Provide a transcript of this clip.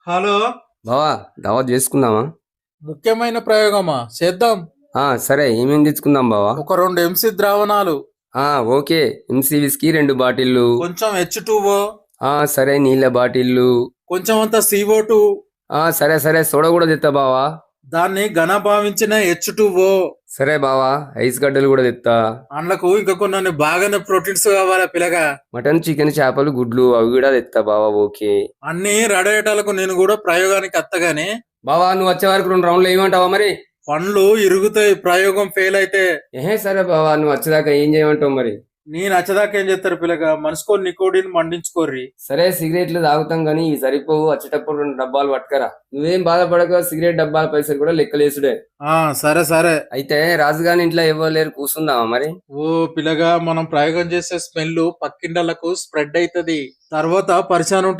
Hello. బావా దావత్ చేసుకుందామా? ముఖ్యమైన ప్రయోగమా చేద్దాం. సరే ఏమేం తెచ్చుకుందాం బావా? ఒక 2 ఎంసీ ద్రావణాలు, ఓకే. MC whisky 2 బాటిళ్ళు. కొంచెం H2O, సరే నీళ్ళ బాటిళ్ళు. కొంచెం అంత CO2, సరే సరే సోడా కూడా తెత్తా బావా. దాన్ని ఘన భావించిన H2O. సరే బావా ఐస్ గడ్డలు కూడా తెత్తా. అందులకు ఇంకా కొన్ని బాగానే ప్రోటీన్స్ కావాలా పిల్లగా. మటన్ చికెన్ చేపలు గుడ్లు అవి కూడా తెత్తా బావా. ఓకే అన్ని రెడీ అయ్యేటాలకు నేను కూడా ప్రయోగానికి అత్తగాని. బావా నువ్వు వచ్చే వరకు 2 రౌండ్లు ఏమంటావా మరి? పండ్లు ఇరుగుతాయి ప్రయోగం ఫెయిల్ అయితే. సరే బావా నువ్వు వచ్చేదాకా ఏం చేయమంటావు మరి? నేను నచ్చదాకా ఏం చేస్తారు పిల్లగా, మనసుకో నికోడిని మండించుకోర్రి. సరే సిగరెట్లు తాగుతాం గానీ ఇవి సరిపోవు. వచ్చేటప్పుడు 2 డబ్బాలు పట్టుకరా. నువ్వేం బాధపడక, సిగరెట్ డబ్బాల పైసలు కూడా లెక్కలేసుడే. సరే సరే. అయితే రాజుగాని ఇంట్లో ఇవ్వలేరు, కూర్చుందామా మరి? ఓ పిల్లగా, మనం ప్రయోగం చేసే స్మెల్ పక్కిండలకు స్ప్రెడ్ అవుతుంది, తర్వాత పరిచయం ఉంటది.